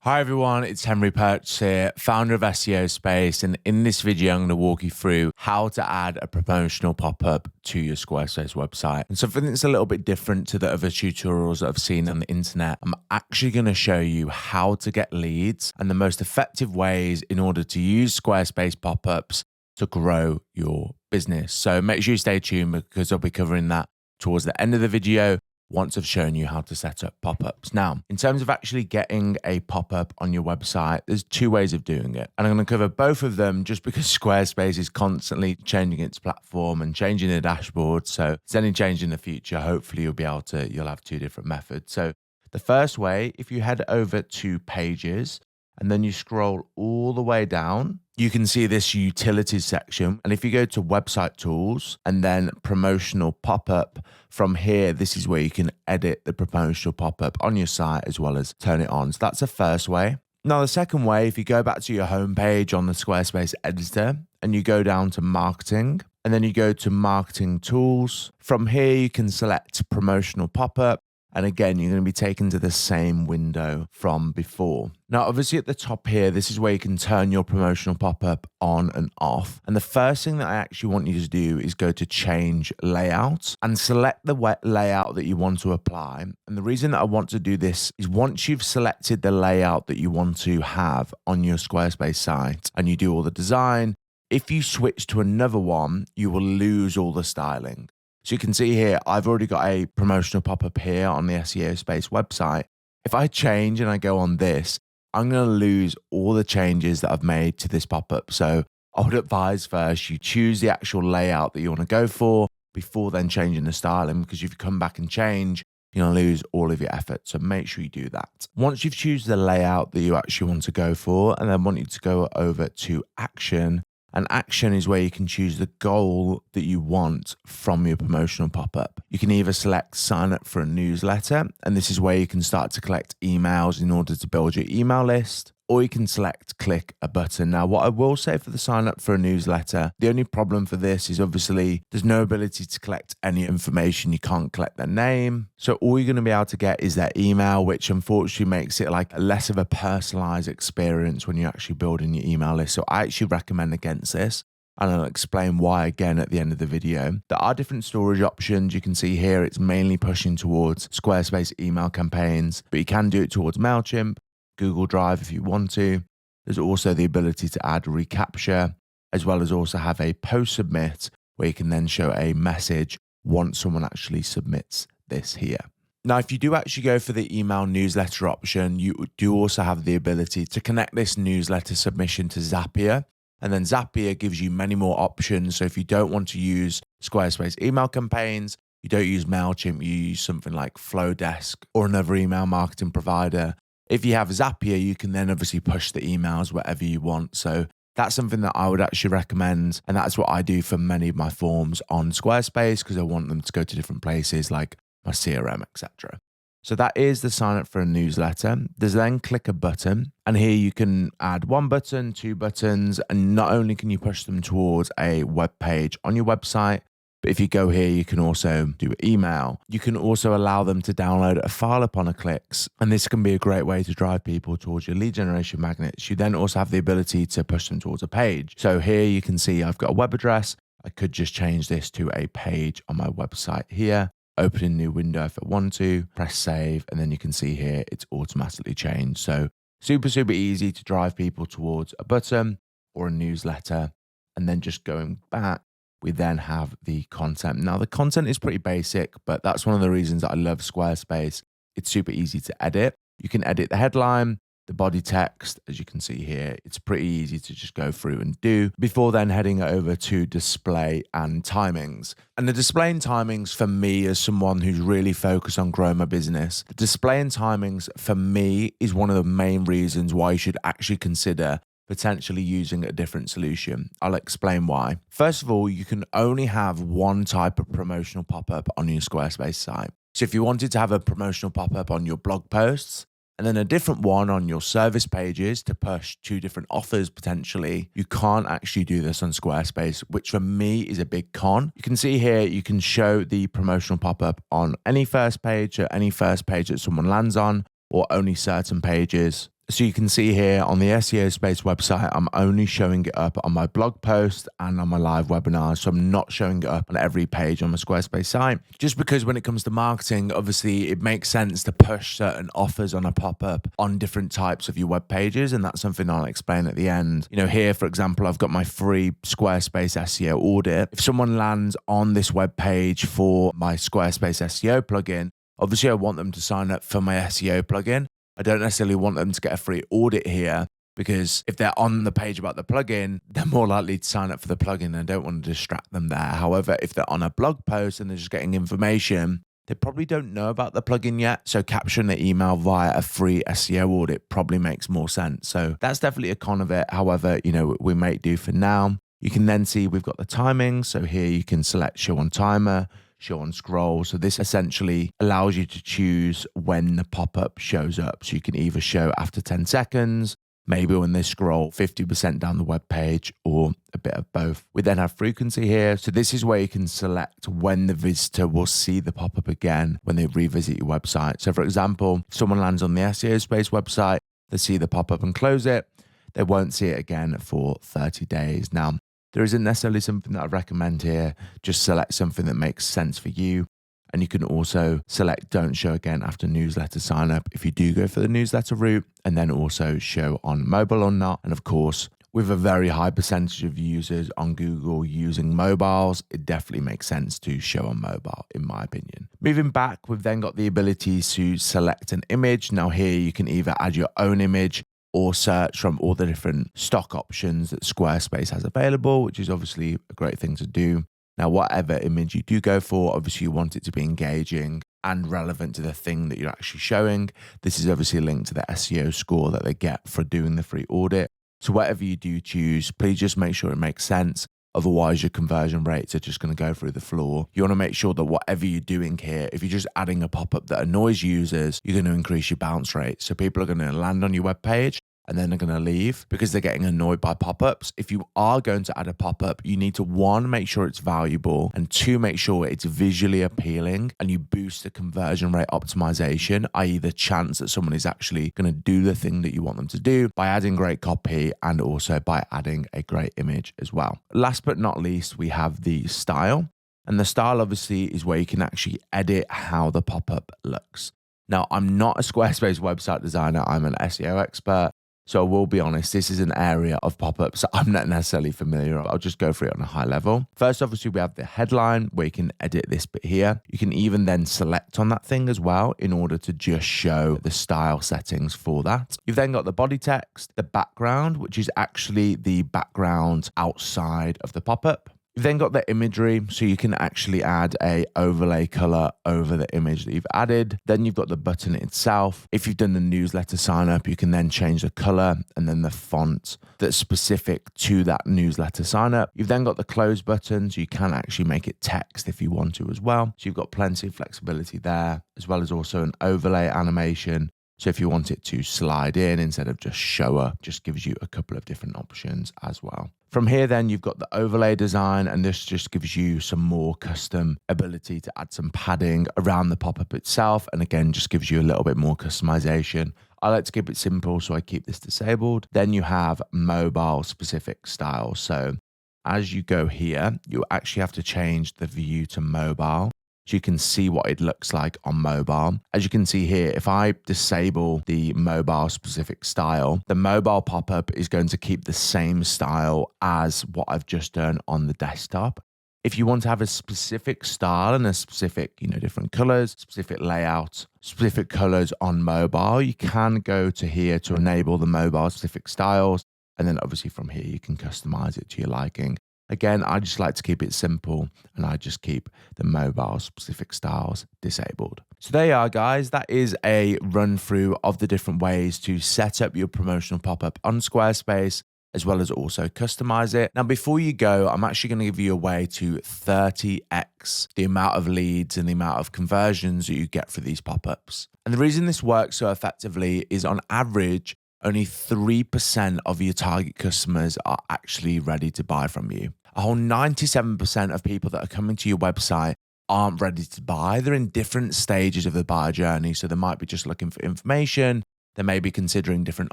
Hi everyone, it's Henry Perch here, founder of SEO Space, and in this video I'm going to walk you through how to add a promotional pop-up to your Squarespace website. And something that's a little bit different to the other tutorials that I've seen on the internet, I'm actually going to show you how to get leads and the most effective ways in order to use Squarespace pop-ups to grow your business. So make sure you stay tuned because I'll be covering that towards the end of the video once I've shown you how to set up pop-ups. Now, in terms of actually getting a pop-up on your website, there's two ways of doing it. And I'm going to cover both of them just because Squarespace is constantly changing its platform and changing their dashboard. So if there's any change in the future, hopefully you'll have two different methods. So the first way, if you head over to Pages and then you scroll all the way down, you can see this utilities section. And if you go to website tools and then promotional pop-up, from here, this is where you can edit the promotional pop-up on your site as well as turn it on. So that's the first way. Now, the second way, if you go back to your homepage on the Squarespace editor and you go down to marketing and then you go to marketing tools, from here, you can select promotional pop-up. And again, you're going to be taken to the same window from before. Now, obviously at the top here, this is where you can turn your promotional pop-up on and off. And the first thing that I actually want you to do is go to change layout and select the layout that you want to apply. And the reason that I want to do this is once you've selected the layout that you want to have on your Squarespace site and you do all the design, if you switch to another one, you will lose all the styling. So you can see here, I've already got a promotional pop-up here on the SEO Space website. If I change and I go on this, I'm going to lose all the changes that I've made to this pop-up. So I would advise first you choose the actual layout that you want to go for before then changing the styling, because if you come back and change, you're going to lose all of your effort. So make sure you do that. Once you've chosen the layout that you actually want to go for, and then want you to go over to action. And action is where you can choose the goal that you want from your promotional pop-up. You can either select sign up for a newsletter, and this is where you can start to collect emails in order to build your email list, or you can select click a button. Now, what I will say for the sign up for a newsletter, the only problem for this is obviously there's no ability to collect any information. You can't collect their name. So all you're going to be able to get is their email, which unfortunately makes it like less of a personalized experience when you're actually building your email list. So I actually recommend against this. And I'll explain why again at the end of the video. There are different storage options. You can see here, it's mainly pushing towards Squarespace email campaigns, but you can do it towards MailChimp, Google Drive if you want to. There's also the ability to add reCAPTCHA, as well as also have a post submit where you can then show a message once someone actually submits this here. Now, if you do actually go for the email newsletter option, you do also have the ability to connect this newsletter submission to Zapier. And then Zapier gives you many more options. So if you don't want to use Squarespace email campaigns, you don't use MailChimp, you use something like Flowdesk or another email marketing provider. If you have Zapier, you can then obviously push the emails wherever you want. So that's something that I would actually recommend. And that's what I do for many of my forms on Squarespace because I want them to go to different places like my CRM, etc. So that is the sign up for a newsletter. There's then click a button. And here you can add one button, two buttons. And not only can you push them towards a web page on your website, but if you go here, you can also do email. You can also allow them to download a file upon a clicks. And this can be a great way to drive people towards your lead generation magnets. You then also have the ability to push them towards a page. So here you can see I've got a web address. I could just change this to a page on my website here. Open a new window if I want to, press save, and then you can see here it's automatically changed. So super easy to drive people towards a button or a newsletter. And then just going back, we then have the content. Now, the content is pretty basic, but that's one of the reasons that I love Squarespace. It's super easy to edit. You can edit the headline, the body text, as you can see here. It's pretty easy to just go through and do before then heading over to display and timings. And the display and timings for me, as someone who's really focused on growing my business, the display and timings for me is one of the main reasons why you should actually consider potentially using a different solution. I'll explain why. First of all, you can only have one type of promotional pop-up on your Squarespace site. So if you wanted to have a promotional pop-up on your blog posts, and then a different one on your service pages to push two different offers potentially, you can't actually do this on Squarespace, which for me is a big con. You can see here, you can show the promotional pop-up on any first page or any first page that someone lands on, or only certain pages, So you can see here on the SEO Space website, I'm only showing it up on my blog post and on my live webinars. So I'm not showing it up on every page on my Squarespace site, just because when it comes to marketing, obviously it makes sense to push certain offers on a pop-up on different types of your web pages. And that's something I'll explain at the end. You know, here, for example, I've got my free Squarespace SEO audit. If someone lands on this web page for my Squarespace SEO plugin, obviously I want them to sign up for my SEO plugin. I don't necessarily want them to get a free audit here, because if they're on the page about the plugin, they're more likely to sign up for the plugin, and I don't want to distract them there. However, if they're on a blog post and they're just getting information, they probably don't know about the plugin yet. So capturing the email via a free SEO audit probably makes more sense. So that's definitely a con of it. However, you know, we may do for now. You can then see we've got the timing. So here you can select show on timer, show on scroll. So this essentially allows you to choose when the pop-up shows up. So you can either show after 10 seconds, maybe when they scroll 50% down the web page, or a bit of both. We then have frequency here. So this is where you can select when the visitor will see the pop-up again when they revisit your website. So for example, if someone lands on the SEO Space website, they see the pop-up and close it, they won't see it again for 30 days. Now, there isn't necessarily something that I recommend here. Just select something that makes sense for you. And you can also select don't show again after newsletter sign up if you do go for the newsletter route, and then also show on mobile or not. And of course, with a very high percentage of users on Google using mobiles, it definitely makes sense to show on mobile, in my opinion. Moving back, we've then got the ability to select an image. Now here you can either add your own image or search from all the different stock options that Squarespace has available, which is obviously a great thing to do. Now, whatever image you do go for, obviously you want it to be engaging and relevant to the thing that you're actually showing. This is obviously linked to the SEO score that they get for doing the free audit. So whatever you do choose, please just make sure it makes sense. Otherwise, your conversion rates are just going to go through the floor. You want to make sure that whatever you're doing here, if you're just adding a pop-up that annoys users, you're going to increase your bounce rate. So people are going to land on your web page and then they're going to leave because they're getting annoyed by pop-ups. If you are going to add a pop-up, you need to, one, make sure it's valuable, and two, make sure it's visually appealing, and you boost the conversion rate optimization, i.e. the chance that someone is actually going to do the thing that you want them to do, by adding great copy and also by adding a great image as well. Last but not least, we have the style. And the style obviously is where you can actually edit how the pop-up looks. Now, I'm not a Squarespace website designer, I'm an SEO expert. So I will be honest, this is an area of pop-ups I'm not necessarily familiar with. I'll just go through it on a high level. First, obviously, we have the headline where you can edit this bit here. You can even then select on that thing as well in order to just show the style settings for that. You've then got the body text, the background, which is actually the background outside of the pop-up. You've then got the imagery, so you can actually add a overlay color over the image that you've added. Then you've got the button itself. If you've done the newsletter sign up, you can then change the color and then the font that's specific to that newsletter sign up. You've then got the close button, so you can actually make it text if you want to as well. So you've got plenty of flexibility there, as well as also an overlay animation. So if you want it to slide in instead of just show up, just gives you a couple of different options as well. From here, then you've got the overlay design, and this just gives you some more custom ability to add some padding around the pop-up itself. And again, just gives you a little bit more customization. I like to keep it simple, so I keep this disabled. Then you have mobile specific style. So as you go here, you actually have to change the view to mobile, so you can see what it looks like on mobile. As you can see here, if I disable the mobile specific style, the mobile pop-up is going to keep the same style as what I've just done on the desktop. If you want to have a specific style and a specific, different colors, specific layout, specific colors on mobile, you can go to here to enable the mobile specific styles. And then obviously from here, you can customize it to your liking. Again, I just like to keep it simple, and I just keep the mobile specific styles disabled. So there you are, guys. That is a run through of the different ways to set up your promotional pop-up on Squarespace, as well as also customize it. Now, before you go, I'm actually going to give you a way to 30x the amount of leads and the amount of conversions that you get for these pop-ups. And the reason this works so effectively is, on average, only 3% of your target customers are actually ready to buy from you. A whole 97% of people that are coming to your website aren't ready to buy. They're in different stages of the buyer journey. So they might be just looking for information. they may be considering different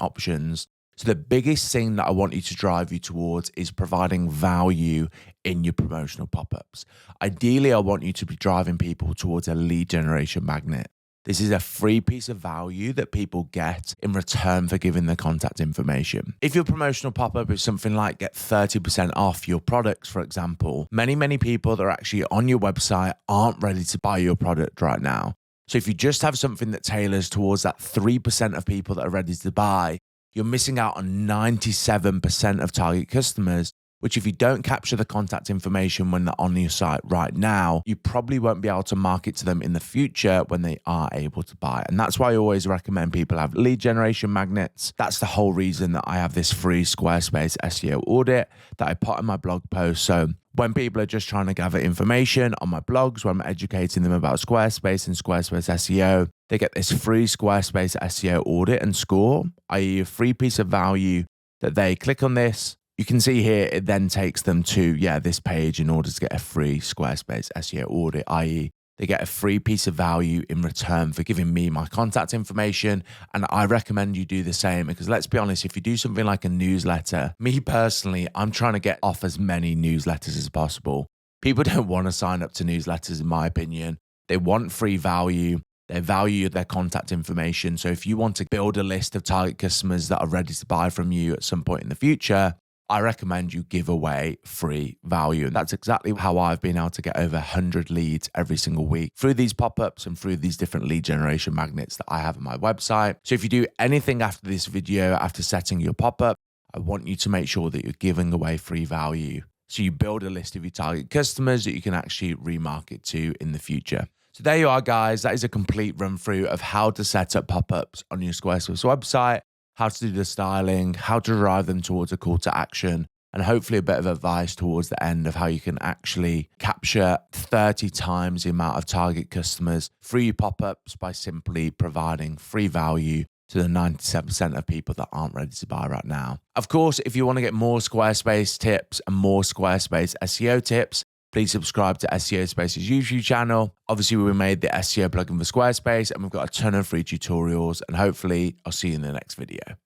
options. So the biggest thing that I want you to drive you towards is providing value in your promotional pop-ups. Ideally, I want you to be driving people towards a lead generation magnet. This is a free piece of value that people get in return for giving their contact information. If your promotional pop-up is something like get 30% off your products, for example, many people that are actually on your website aren't ready to buy your product right now. So if you just have something that tailors towards that 3% of people that are ready to buy, you're missing out on 97% of target customers, which if you don't capture the contact information when they're on your site right now, you probably won't be able to market to them in the future when they are able to buy. And that's why I always recommend people have lead generation magnets. That's the whole reason that I have this free Squarespace SEO audit that I put in my blog post. So when people are just trying to gather information on my blogs, when I'm educating them about Squarespace and Squarespace SEO, they get this free Squarespace SEO audit and score, i.e. a free piece of value that they click on this. You can see here, it then takes them to, this page in order to get a free Squarespace SEO audit, i.e. they get a free piece of value in return for giving me my contact information. And I recommend you do the same because let's be honest, if you do something like a newsletter, me personally, I'm trying to get off as many newsletters as possible. People don't want to sign up to newsletters, in my opinion. They want free value. They value their contact information. So if you want to build a list of target customers that are ready to buy from you at some point in the future, I recommend you give away free value. And that's exactly how I've been able to get over 100 leads every single week through these pop-ups and through these different lead generation magnets that I have on my website. So if you do anything after this video, after setting your pop-up, I want you to make sure that you're giving away free value. So you build a list of your target customers that you can actually remarket to in the future. So there you are, guys. That is a complete run through of how to set up pop-ups on your Squarespace website, how to do the styling, how to drive them towards a call to action, and hopefully a bit of advice towards the end of how you can actually capture 30 times the amount of target customers through your pop-ups by simply providing free value to the 97% of people that aren't ready to buy right now. Of course, if you want to get more Squarespace tips and more Squarespace SEO tips, please subscribe to SEO Space's YouTube channel. Obviously, we made the SEO plugin for Squarespace and we've got a ton of free tutorials, and hopefully I'll see you in the next video.